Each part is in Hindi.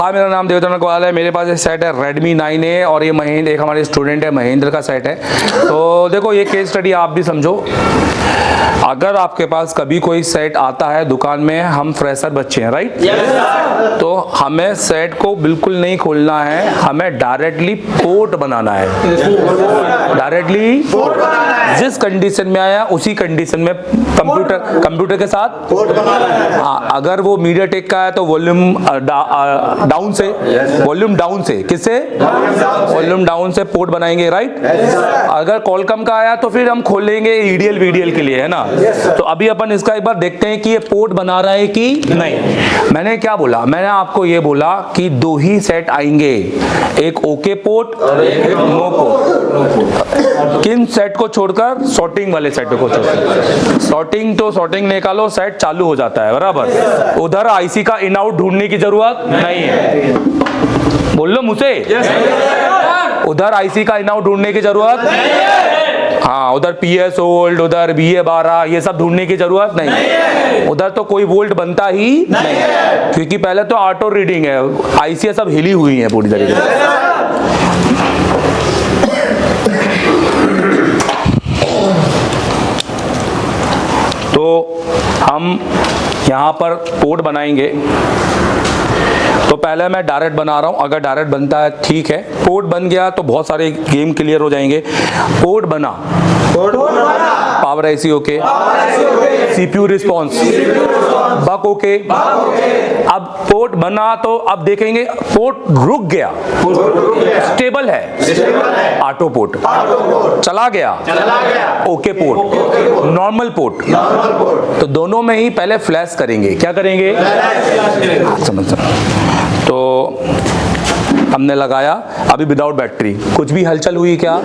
हाँ, मेरा नाम देवचंद्र अग्रवाल है। मेरे पास एक सेट है Redmi 9A और ये महेंद्र, एक हमारे स्टूडेंट है महेंद्र का सेट है। तो देखो ये केस स्टडी आप भी समझो। अगर आपके पास कभी कोई सेट आता है दुकान में, हम फ्रेशर बच्चे हैं, राइट? तो हमें सेट को बिल्कुल नहीं खोलना है, हमें डायरेक्टली पोर्ट बनाना है। डायरेक्टली जिस कंडीशन में आया उसी कंडीशन में कंप्यूटर के साथ पोर्ट बनाना है। हाँ, अगर वो मीडियाटेक का है तो वॉल्यूम डाउन से किससे? वॉल्यूम डाउन से पोर्ट बनाएंगे, राइट? अगर कॉलकम का आया तो फिर हम खोलेंगे ईडीएल वीडीएल के लिए, है ना? तो अभी अपन इसका एक बार देखते हैं कि ये पोर्ट बना रहा है कि नहीं। मैंने क्या बोला? मैंने आपको ये बोला कि दो ही सेट आएंगे, एक ओके पोर्ट और एक नो पोर्ट। किन सेट को छोड़कर? सॉर्टिंग वाले सेट को छोड़कर। सॉर्टिंग निकालो, सेट चालू हो जाता है, बराबर। उधर आईसी का इन आउट ढूंढने की जरूरत नहीं है। बोल लो मुझसे, उधर आईसी का इन आउट ढूंढने की जरूरत नहीं है। हाँ, उधर PS होल्ड, उधर BA12 ये सब ढूंढने की जरूरत नहीं है। उधर तो कोई वोल्ट बनता ही नहीं है, क्योंकि पहले तो ऑटो रीडिंग है, आईसी सब हिली हुई है पूरी तरीके से। तो हम यहाँ पर पोर्ट बनाएंगे। तो पहले मैं डायरेक्ट बना रहा हूँ, अगर डायरेक्ट बनता है ठीक है। पोर्ट बन गया तो बहुत सारे गेम क्लियर हो जाएंगे। पोर्ट बना, power IC okay, CPU response buck okay. अब पोर्ट बना तो अब देखेंगे पोर्ट रुक गया, स्टेबल है, ऑटो पोर्ट चला गया, ओके पोर्ट, नॉर्मल पोर्ट। तो दोनों में ही पहले फ्लैश करेंगे। क्या करेंगे? समझ। तो हमने लगाया, अभी विदाउट बैटरी। कुछ भी हलचल हुई क्या?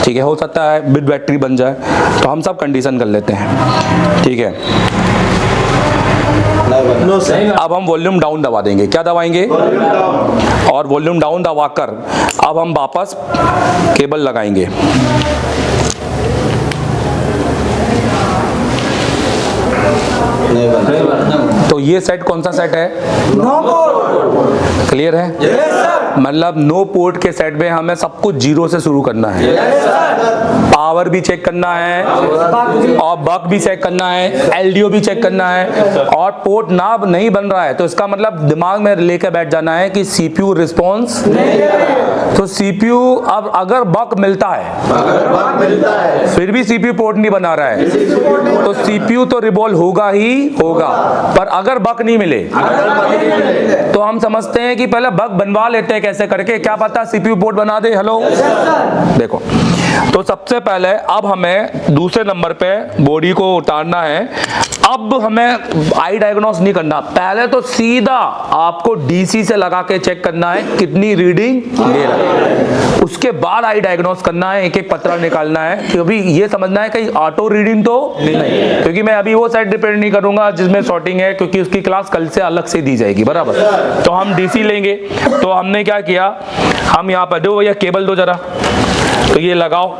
ठीक है, हो सकता है विद बैटरी बन जाए, तो हम सब कंडीशन कर लेते हैं, ठीक है। अब हम वॉल्यूम डाउन दबा देंगे। क्या दबाएंगे? और वॉल्यूम डाउन दबाकर अब हम वापस केबल लगाएंगे। तो ये सेट कौन सा सेट है? No port. क्लियर है? मतलब नो पोर्ट के सेट में हमें सब कुछ जीरो से शुरू करना है। पावर भी चेक करना है और बक भी चेक करना है, LDO भी चेक करना है। और पोर्ट ना नहीं बन रहा है तो इसका मतलब दिमाग में लेकर बैठ जाना है कि CPU रिस्पॉन्स नहीं है। तो CPU अब अगर बक मिलता है फिर भी CPU पोर्ट नहीं बना रहा है, तो CPU तो रिवॉल्व होगा ही होगा। पर अगर बक नहीं मिले तो हम समझते हैं कि पहले बक बनवा लेते हैं कैसे करके, क्या पता CPU पोर्ट बना दे। हेलो, देखो, तो सबसे पहले अब हमें दूसरे नंबर पे बॉडी को उतारना है। अब हमें आई डायग्नोस नहीं करना, पहले तो सीधा आपको DC से लगा के चेक करना है कितनी रीडिंग ले रहा है। उसके बाद आई डायग्नोस करना है, एक एक पत्रा निकालना है, क्योंकि ये समझना है कि ऑटो रीडिंग तो नहीं है। क्योंकि मैं अभी वो सेट डिपेंड नहीं करूंगा जिसमें सॉर्टिंग है, क्योंकि उसकी क्लास कल से अलग से दी जाएगी, बराबर। तो हम DC लेंगे। तो हमने क्या किया, हम यहाँ पर दो भैया केबल दो जरा, तो ये लगाओ।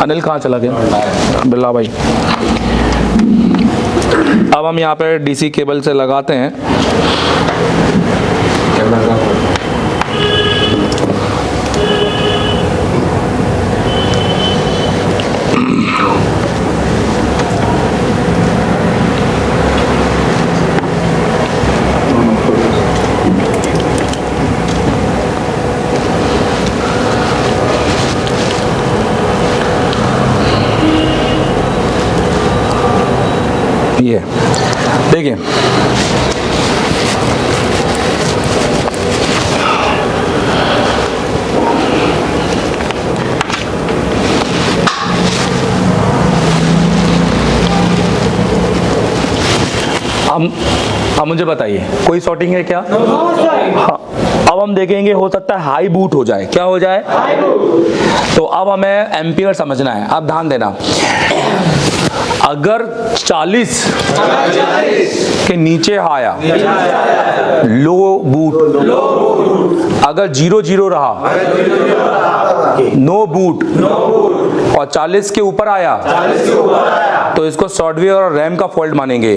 अनिल कहाँ चला गया? बिल्ला भाई। अब हम यहाँ पे DC केबल से लगाते हैं। ये देखिए, अब मुझे बताइए कोई सॉर्टिंग है क्या? हाँ, अब हम देखेंगे, हो सकता है हाई बूट हो जाए। क्या हो जाए? High boot. तो अब हमें एम्पियर समझना है। अब ध्यान देना, अगर 40 के नीचे आया लो बूट, अगर 0 0 रहा नो बूट, और 40 के ऊपर आया तो इसको सॉफ्टवेयर और रैम का फॉल्ट मानेंगे,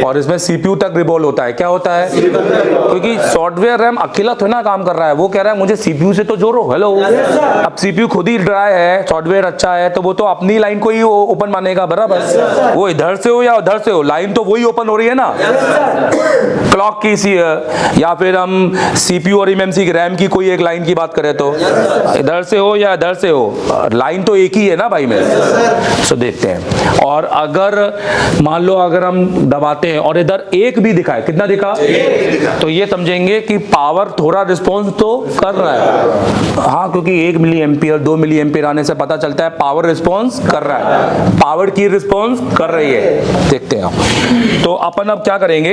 और इसमें सीपीयू तक रिबॉल होता है। क्या होता है? क्योंकि सॉफ्टवेयर रैम अकेला थोड़ा ना काम कर रहा है, वो कह रहा है मुझे सीपीयू से तो जोड़ो। हेलो, अब सीपीयू खुद ही ड्राई है, सॉफ्टवेयर अच्छा है, तो वो तो अपनी लाइन को ही ओपन मानेगा, बराबर। वो इधर से हो या उधर से हो, लाइन तो वही ओपन हो रही है ना, क्लॉक की सी, या फिर हम सीपीयू और एमएमसी की रैम की कोई एक लाइन की बात करें तो इधर से हो या इधर से हो, लाइन तो एक ही है ना भाई मेरे। सो देखते हैं, और अगर मान लो अगर हम दबाते हैं और इधर एक भी दिखाए, कितना दिखा, तो ये समझेंगे कि पावर थोड़ा रिस्पॉन्स तो कर रहा है। हाँ, क्योंकि 1 मिली एम्पियर 2 मिली एम्पियर आने से पता चलता है पावर रिस्पॉन्स कर रहा है, पावर की रिस्पॉन्स कर रही है। देखते हैं आप। तो अपन अब क्या करेंगे,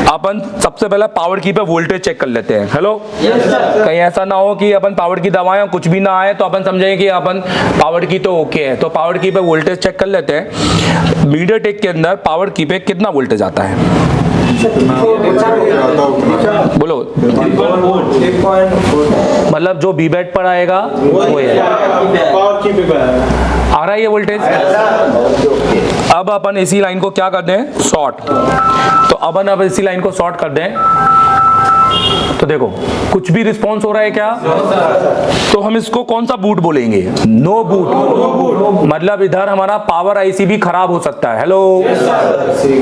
अपन सबसे पहले पावर की पे वोल्टेज चेक कर लेते हैं। हेलो, कहीं ऐसा ना हो कि अपन पावर की दबाएं कुछ भी ना आए तो अपन समझेंगे कि अपन पावर की तो ओके है। तो पावर की पे वोल्टेज चेक कर लेते हैं। मीडियाटेक के अंदर पावर की पे कितना वोल्टेज आता है, बोलो। मतलब जो बीबैट पर आएगा वो है, आ रहा है ये वोल्टेज। अब अपन इसी लाइन को क्या कर दें, शॉर्ट। तो अपन अब इसी लाइन को शॉर्ट कर दें, तो देखो कुछ भी रिस्पॉन्स हो रहा है क्या, तो हम इसको कौन सा बूट बोलेंगे, नो बूट। मतलब इधर हमारा पावर आईसी भी खराब हो सकता है। हेलो,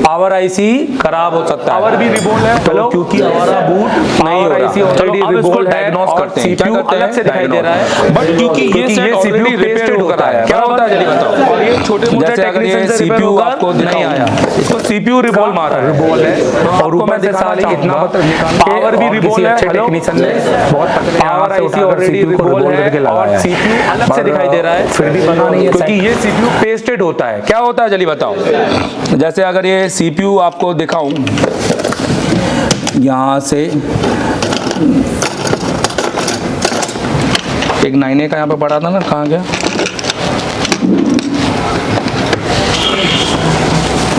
पावर आईसी खराब हो सकता है, पावर भी रिबोल है। हेलो, क्योंकि हमारा बूट नहीं हो रहा, ऑलरेडी रिबोल डायग्नोस करते हैं, क्या करते हैं, अलग से दिखाई दे रहा है, बट क्योंकि ये सीपीयू रिपेयर होता है। क्या होता है जल्दी बताओ। और ये छोटे मोटे टेक्नीशियन से सीपीयू आपको नहीं आया, इसको सीपीयू रिबोल मारा है, रिबोल है, और ऊपर से साले इतना पावर भी रिबोल है। अच्छे टेक्नीशियन ने बहुत पावर आईसी ऑलरेडी रिबोल है, और सीपीयू अलग से दिखाई दे रहा है, फिर भी बना नहीं है, क्योंकि ये सीपीयू पेस्टेड होता है। क्या होता है जल्दी बताओ। जैसे अगर ये सीपीयू आपको दिखाऊं, यहाँ से एक 9A का यहाँ पे पड़ा था ना, कहाँ गया,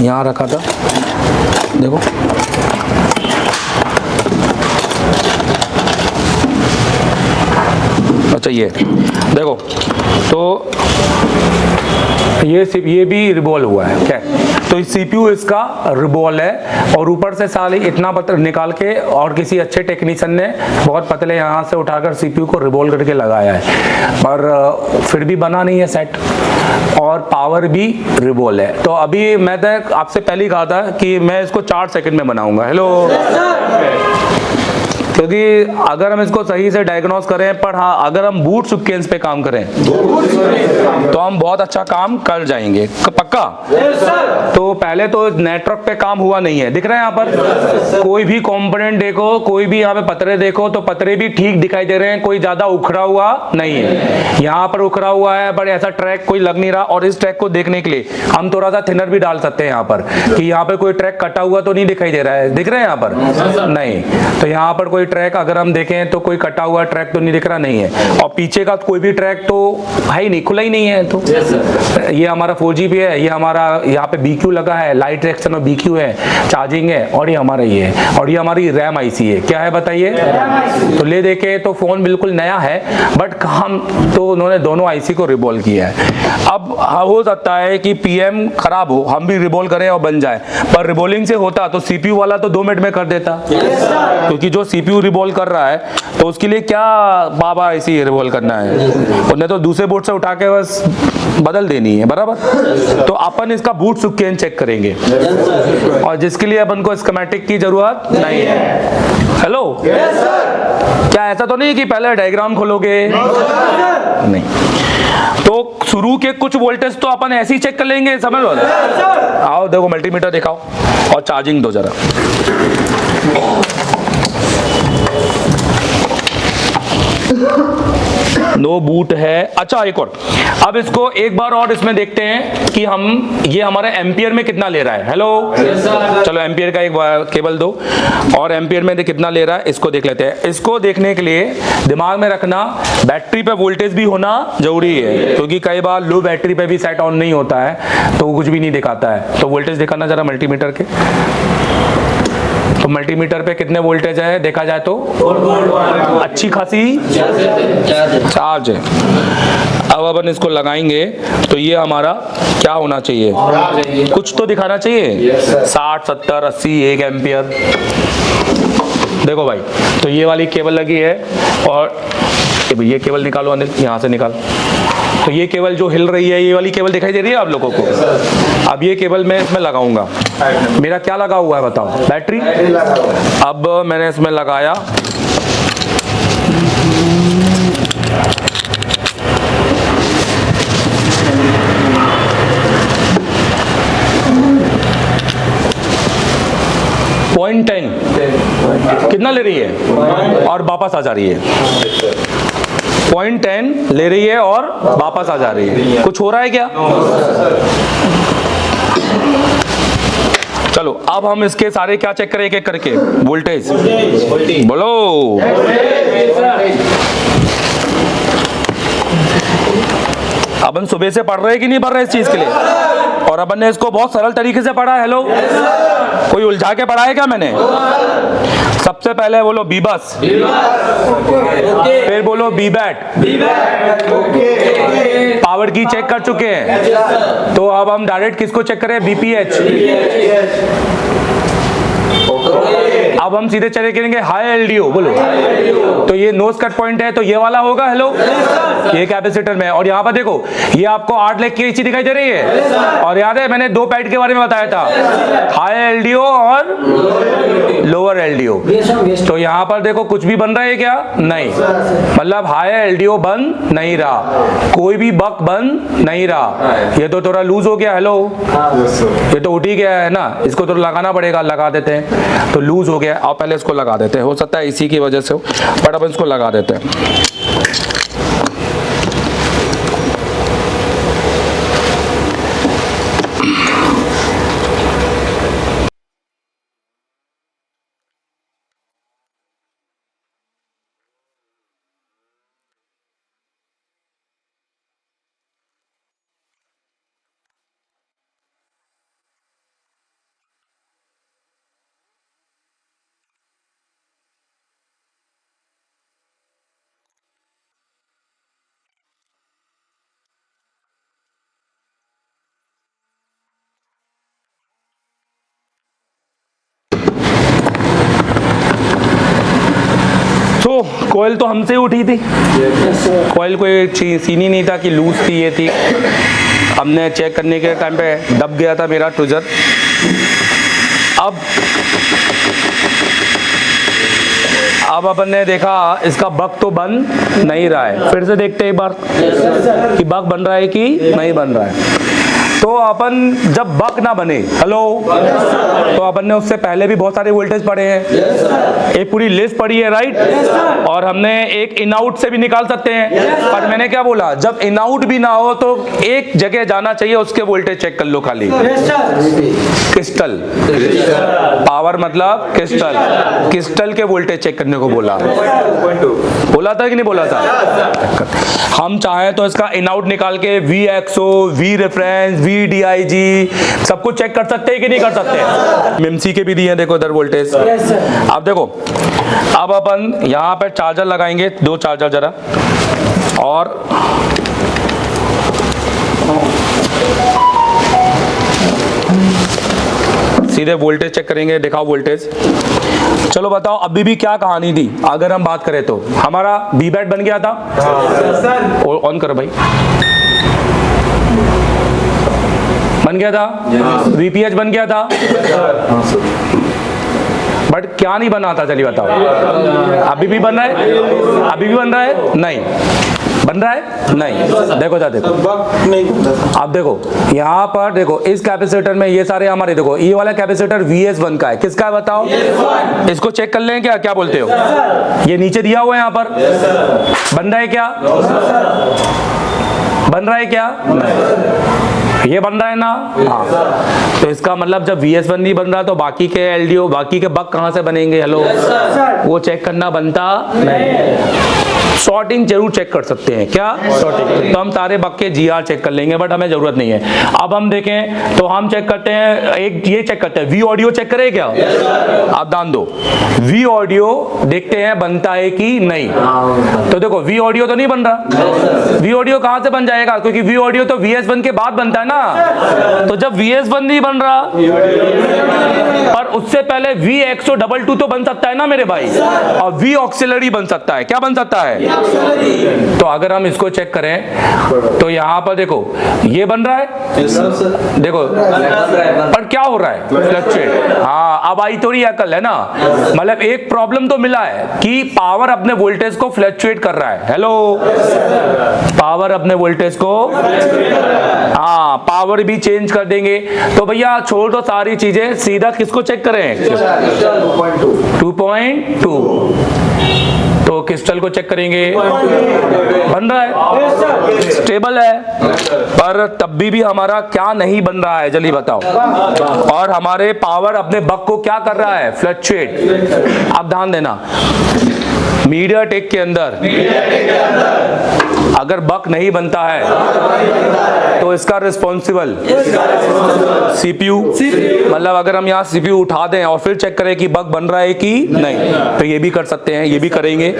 यहाँ रखा था, देखो अच्छा ये देखो, तो ये भी रिबॉल हुआ है। क्या, तो सीपीयू इसका रिबॉल है, और ऊपर से साले इतना पत्थर निकाल के और किसी अच्छे टेक्नीशियन ने बहुत पतले यहाँ से उठाकर सीपीयू को रिबॉल करके लगाया है, पर फिर भी बना नहीं है सेट, और पावर भी रिबॉल है। तो अभी मैं तो आपसे पहले ही कहा था कि मैं इसको 4 सेकंड में बनाऊंगा। हेलो, क्योंकि अगर हम इसको सही से डायग्नोस करें, पर हाँ अगर हम बूट सीक्वेंस पे काम करें तो हम बहुत अच्छा काम कर जाएंगे, पक्का। तो पहले तो नेटवर्क पे काम हुआ नहीं है, दिख रहा है यहाँ पर, कोई भी कंपोनेंट देखो, कोई भी यहाँ पे पतरे देखो, तो पतरे भी ठीक दिखाई दे रहे हैं, कोई ज्यादा उखड़ा हुआ नहीं है। यहाँ पर उखड़ा हुआ है, बट ऐसा ट्रैक कोई लग नहीं रहा। और इस ट्रैक को देखने के लिए हम थोड़ा सा थिनर भी डाल सकते हैं यहाँ पर, कि यहाँ पे कोई ट्रैक कटा हुआ तो नहीं दिखाई दे रहा है, दिख रहा है यहाँ पर नहीं। तो यहाँ पर कोई ट्रैक अगर हम देखें तो कोई कटा हुआ ट्रैक तो नहीं दिख रहा, नहीं है। और पीछे का कोई भी ट्रैक तो है ही नहीं, खुला ही नहीं है। तो ये हमारा 4G है, ये हमारा यहाँ पे BQ लगा है, लाइट रिएक्शन और BQ है, चार्जिंग है, और ये हमारा ये है, और ये हमारी रैम आईसी है। क्या है बताइए। तो ले देखे तो फोन बिल्कुल नया है, बट हम तो उन्होंने दोनों आईसी को रिबॉल किया है। अब हो सकता है कि PM खराब हो, हम भी रिबॉल करें और बन जाए, पर रिबॉलिंग से होता तो CPU वाला तो 2 मिनट में कर देता, क्योंकि जो CPU रिबॉल कर रहा है तो उसके लिए क्या बाबा ऐसी रिबॉल करना है, उन्हें तो दूसरे बोर्ड से उठा के बस बदल देनी है, बराबर। तो अपन इसका बूट सीक्वेंस चेक करेंगे, और जिसके लिए अपन को स्कीमेटिक की जरूरत नहीं है। हेलो, क्या ऐसा तो नहीं कि पहले डायग्राम खोलोगे, नहीं। तो शुरू के कुछ वोल्टेज तो अपन ऐसे ही चेक कर लेंगे, समझ लो। आओ देखो, मल्टीमीटर दिखाओ और चार्जिंग दो जरा। नो बूट है। अच्छा एक और, अब इसको एक बार और इसमें देखते हैं कि हम ये हमारे एम्पियर में कितना ले रहा है। हेलो, चलो एम्पियर का एक केबल दो, और एम्पियर में कितना ले रहा है इसको देख लेते हैं। इसको देखने के लिए दिमाग में रखना, बैटरी पे वोल्टेज भी होना जरूरी है, क्योंकि कई बार लो बैटरी पे भी सेट ऑन नहीं होता है तो कुछ भी नहीं दिखाता है। तो वोल्टेज दिखाना जरा मल्टीमीटर के। तो मल्टीमीटर पे कितने वोल्टेज है देखा जाए तो अच्छी खासी चार्ज है। अब अपन इसको लगाएंगे तो ये हमारा क्या होना चाहिए, कुछ तो दिखाना चाहिए, 60 70 80 1 एम्पियर। देखो भाई, तो ये वाली केबल लगी है और ये केबल निकालो अनिल, यहाँ से निकाल। तो ये केबल जो हिल रही है, ये वाली केबल दिखाई दे रही है आप लोगों को। अब ये केबल मैं इसमें लगाऊंगा, मेरा क्या लगा हुआ है बताओ, बैटरी। अब मैंने इसमें लगाया, .10 कितना ले रही है और वापस आ जा रही है, 0.10 ले रही है और वापस आ जा रही है। कुछ हो रहा है क्या? चलो अब हम इसके सारे क्या चेक करें एक एक करके। वोल्टेज बोलो, अपन सुबह से पढ़ रहे हैं कि नहीं पढ़ रहे इस चीज के लिए, और अपन ने इसको बहुत सरल तरीके से पढ़ा है। हेलो, कोई उलझा के पढ़ा है क्या मैंने? सबसे पहले बोलो बी बस, फिर बोलो बी बैट, पावर की चेक कर चुके हैं। तो अब हम डायरेक्ट किसको चेक करें, बीपीएच। अब हम सीधे चले करेंगे हाई एलडीओ, बोलो। तो ये नोज कट पॉइंट है तो ये वाला होगा। हेलो, ये कैपेसिटर में, और यहाँ पर देखो ये आपको 8 लेग की एसी दिखाई दे रही है, और याद है मैंने 2 पैड के बारे में बताया था, हाई एलडीओ और लोअर एलडीओ। तो यहाँ पर देखो कुछ भी बन रहा है क्या? नहीं, मतलब हाई एलडीओ बन नहीं रहा, कोई भी बक बन नहीं रहा। ये तो थोड़ा लूज हो गया। हेलो, ये तो उठ ही गया है ना, इसको तो लगाना पड़ेगा, लगा देते हैं। तो लूज हो गया, आप पहले इसको लगा देते हैं, हो सकता है इसी की वजह से हो, बट अब इसको लगा देते हैं। कोयल तो हमसे उठी थी, कोयल कोई सीन ही नहीं था कि लूज थी, ये थी। हमने चेक करने के टाइम पे दब गया था मेरा ट्विजर। अब अपन ने देखा इसका बग तो बन नहीं रहा है, फिर से देखते एक बार कि बग बन रहा है कि नहीं बन रहा है। तो अपन जब बक ना बने, हेलो, तो अपन ने उससे पहले भी बहुत सारे वोल्टेज पढ़े हैं, एक पूरी लिस्ट पढ़ी है, राइट। और हमने एक इन आउट से भी निकाल सकते हैं, पर मैंने क्या बोला, जब इन आउट भी ना हो तो एक जगह जाना चाहिए, उसके वोल्टेज चेक कर लो खाली। क्रिस्टल पावर मतलब क्रिस्टल, क्रिस्टल के वोल्टेज चेक करने को बोला था कि नहीं बोला था। हम चाहें तो इसका इन आउट निकाल के VXO, V रेफरेंस, VDIG सब कुछ चेक कर सकते हैं कि नहीं कर सकते। MMC के भी दिए हैं, देखो इधर वोल्टेज। अब देखो, अब अपन यहाँ पर चार्जर लगाएंगे, 2 चार्जर जरा, और सीधे वोल्टेज चेक करेंगे। दिखाओ वोल्टेज। चलो बताओ अभी भी क्या कहानी थी, अगर हम बात करें तो हमारा बी बैट बन गया था। ऑन करो भाई, बन गया था। VPH बन गया था, बट क्या नहीं बना था, चलिए बताओ। अभी भी बन रहा है, अभी भी बन रहा है, नहीं बन रहा है, नहीं। देखो जा, देखो अब देखो यहाँ पर, देखो इस कैपेसिटर में ये सारे हमारे, देखो ये वाला कैपेसिटर VS1 का है, किसका है बताओ। इसको चेक कर लें क्या, क्या बोलते हो। ये नीचे दिया हुआ है, यहाँ पर बन रहा है क्या, बन रहा है क्या, ये बन रहा है ना। हाँ, तो इसका मतलब जब VS1 नहीं बन रहा तो बाकी के LDO, बाकी के बक कहाँ से बनेंगे। हेलो, वो चेक करना बनता नहीं। सॉर्टिंग जरूर चेक कर सकते हैं। क्या सॉर्टिंग? तो हम सारे बग के GR चेक कर लेंगे, बट हमें जरूरत नहीं है। अब हम देखें तो हम चेक करते हैं, एक ये चेक करते हैं, वी ऑडियो चेक करें क्या? आप ध्यान दो, वी ऑडियो देखते हैं बनता है कि नहीं। तो देखो वी ऑडियो तो नहीं बन रहा। वी ऑडियो कहां से बन जाएगा? क्योंकि वी ऑडियो तो VS1 के बाद बनता है ना। तो जब VS1 नहीं बन रहा, पर उससे पहले VXO22 तो बन सकता है ना मेरे भाई, और V ऑक्सिलरी बन सकता है। क्या बन सकता है? तो अगर हम इसको चेक करें तो यहां पर देखो ये बन रहा है, देखो पर क्या हो रहा है? फ्लक्चुएट। हाँ, अब आई थोड़ी अकल है ना। मतलब एक प्रॉब्लम तो मिला है कि पावर अपने वोल्टेज को फ्लक्चुएट कर रहा है। हेलो, पावर अपने वोल्टेज को, हाँ पावर भी चेंज कर देंगे। तो भैया छोड़ दो सारी चीजें, सीधा किसको चेक करें? 2.2। तो क्रिस्टल को चेक करेंगे, बन रहा है, स्टेबल है, पर तब भी हमारा क्या नहीं बन रहा है? जल्दी बताओ। और हमारे पावर अपने बक को क्या कर रहा है? फ्लक्चुएट। अब ध्यान देना, मीडियाटेक के अंदर अगर बक नहीं बनता है तो इसका रिस्पॉन्सिबल CPU। मतलब अगर हम यहाँ CPU उठा दें और फिर चेक करें कि बग बन रहा है कि नहीं, तो ये भी कर सकते हैं, ये भी करेंगे।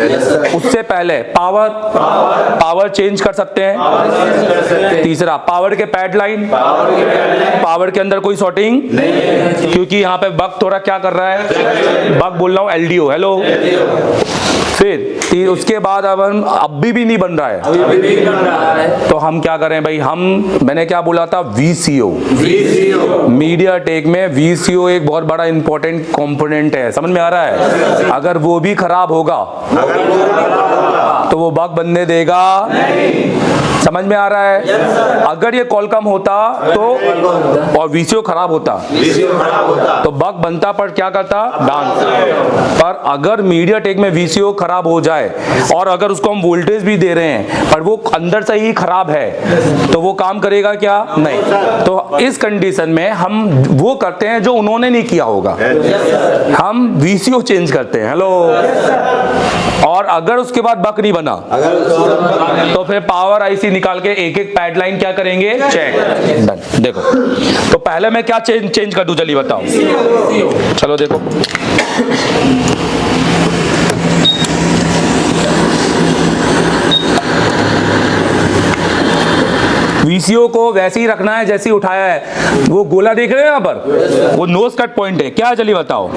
उससे पहले पावर चेंज कर सकते हैं। तीसरा, पावर के पैड लाइन, पावर के अंदर कोई सॉर्टिंग, क्योंकि यहाँ पे बग थोड़ा क्या कर रहा है? बग बोल रहा हूँ LDO। हेलो, फिर उसके बाद अब हम भी नहीं बन रहा है, तो हम क्या करें भाई? मैंने क्या बोला था? VCO। मीडियाटेक में VCO एक बहुत बड़ा इंपॉर्टेंट कंपोनेंट है। समझ में आ रहा है? अगर वो भी खराब होगा तो वो बग बनने देगा नहीं। समझ में आ रहा है? अगर ये कॉलकम होता तो और VCO खराब होता तो बग बनता, पर क्या करता? डांस। पर अगर मीडियाटेक में VCO खराब हो जाए और अगर उसको हम वोल्टेज भी दे रहे हैं पर वो अंदर से ही खराब है, तो वो काम करेगा क्या? नहीं। तो इस कंडीशन में हम वो करते हैं जो उन्होंने नहीं किया होगा, हम VCO चेंज करते हैं। हेलो, और अगर उसके बाद बक नहीं बना तो फिर पावर IC निकाल के एक एक पैड लाइन क्या करेंगे? चेक। डन। देखो, तो पहले मैं क्या चेंज कर दूं? चलिए बताओ। चलो देखो, VCO को वैसे ही रखना है जैसे ही उठाया है। वो गोला देख रहे हैं यहाँ पर, वो नोज कट पॉइंट है। क्या? चलिए बताओ।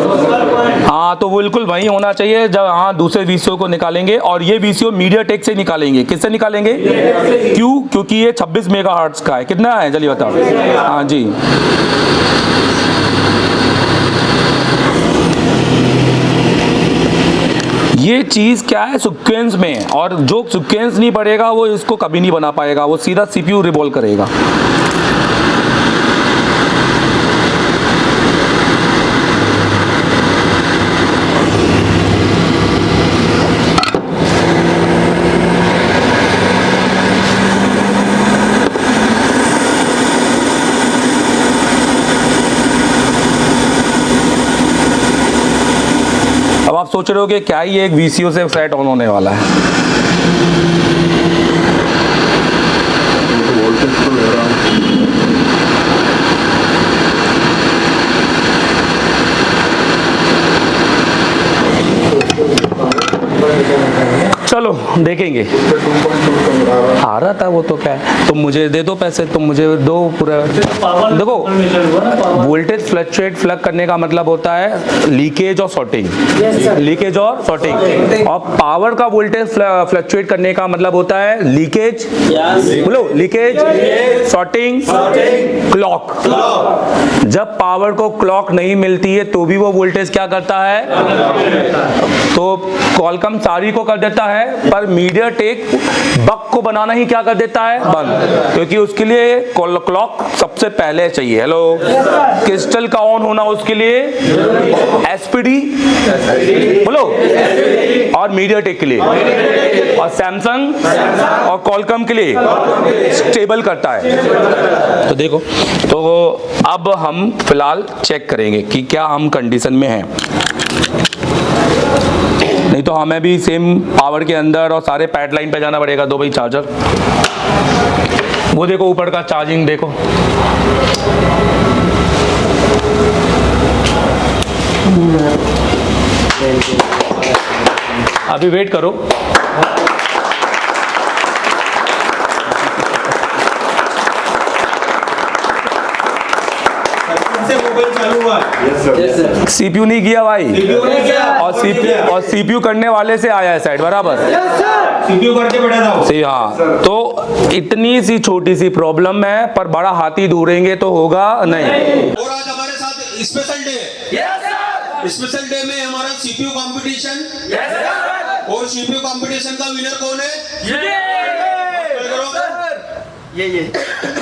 हाँ, तो बिल्कुल वही होना चाहिए जब हाँ दूसरे VCO को निकालेंगे। और ये VCO मीडियाटेक से निकालेंगे। किससे निकालेंगे? क्यों? क्योंकि ये 26 मेगाहर्ट्ज का है। कितना है? चलिए बताओ। हाँ जी, ये चीज क्या है? सीक्वेंस में, और जो सीक्वेंस नहीं पड़ेगा वो इसको कभी नहीं बना पाएगा, वो सीधा CPU रिवॉल्व करेगा। अब आप सोच रहे हो कि क्या ही एक VCO से सेट ऑन होने वाला है? चलो देखेंगे। आ रहा था वो, तो क्या है? तुम मुझे दे दो पैसे, तुम मुझे दो पूरा। देखो, वोल्टेज फ्लक्चुएट करने का मतलब होता है लीकेज और सॉर्टिंग। लीकेज और सॉर्टिंग। और पावर का वोल्टेज फ्लक्चुएट करने का मतलब होता है लीकेज, बोलो लीकेज, सॉर्टिंग, क्लॉक। जब पावर को क्लॉक नहीं मिलती है तो भी वो वोल्टेज क्या करता है? तो कॉलकम सारी को कर देता है, पर मीडियाटेक बक को बनाना ही क्या कर देता है? बंद। क्योंकि उसके लिए क्लॉक सबसे पहले चाहिए। हेलो, क्रिस्टल का ऑन होना उसके लिए SPD, बोलो, और मीडियाटेक के लिए, और सैमसंग और कॉलकम के लिए स्टेबल करता है। तो देखो, तो अब हम फिलहाल चेक करेंगे कि क्या हम कंडीशन में हैं। नहीं तो हमें भी सेम पावर के अंदर और सारे पैड लाइन पे जाना पड़ेगा। दो भाई चार्जर, वो देखो ऊपर का चार्जिंग देखो। अभी वेट करो। सीपीयू नहीं किया भाई, और सीपीयू करने वाले से आया है साइड बराबर। सीपीयू करके बैठा था सही, हाँ। तो इतनी सी छोटी सी प्रॉब्लम है, पर बड़ा हाथी ढूंढेंगे तो होगा नहीं। और आज हमारे साथ स्पेशल डे है। स्पेशल डे में हमारा सीपीयू कंपटीशन, और सीपीयू कंपटीशन का विनर कौन है? ये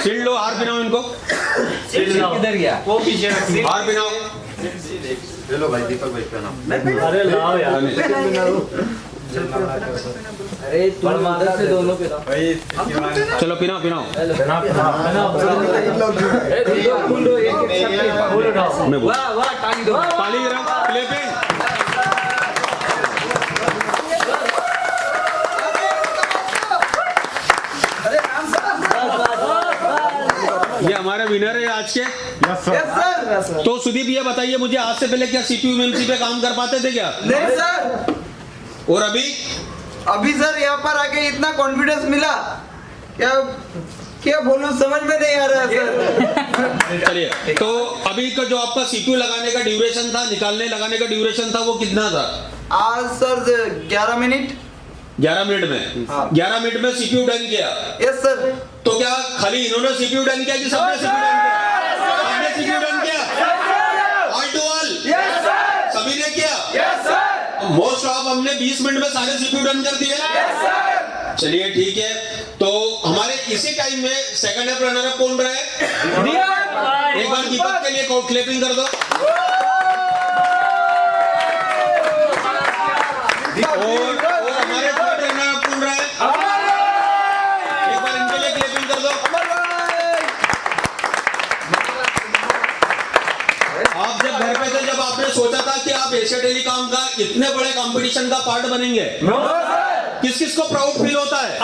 सील लो, हार पिनाओ इनको। किधर गया? वो पीछे हार पिनाओ। ले लो भाई, दीपक भाई पहनाओ। अरे लाओ यार। अरे तुम मदद से दोनों पे चलो पिनाओ पिनाओ। वाह वाह, ताली दो, ताली गिराओ, क्लैपिंग। ये हमारे विनर है आज के। Yes sir. तो सुदीप ये बताइए मुझे, आज से पहले क्या सीपीयू एमएमसी पे काम कर पाते थे क्या? नहीं सर। और अभी सर यहाँ पर आके इतना कॉन्फिडेंस मिला, क्या बोलूं समझ में नहीं आ रहा है सर। चलिए, तो अभी का जो आपका सीपीयू लगाने का ड्यूरेशन था, निकालने लगाने का ड्यूरेशन था, वो कितना था? आज सर 11 मिनट। 11 मिनट में? हाँ। 11 मिनट में सीपीयू डन किया। Yes sir. तो क्या खाली इन्होंने सीपीयू डन किया कि सबने सीपीयू डन किया? सबने सीपीयू डन किया? ऑल टू ऑल सभी ने किया? मोस्ट ऑफ हमने 20 मिनट में सारे सीपीयू डन कर दिए। चलिए ठीक है, तो हमारे इसी टाइम में सेकंड अप रनर अप कौन रहा है? एक बार दीपक के लिए क्लैपिंग कर दो। और हमारे थर्ड रनर अप कौन रहा है? एक बार इनके लिए क्लैपिंग कर दो। आप जब घर पे थे, जब आपने सोचा था कि आप एशिया टेलीकॉम का इतने बड़े कंपटीशन का पार्ट बनेंगे, किस किस को प्राउड फील होता है?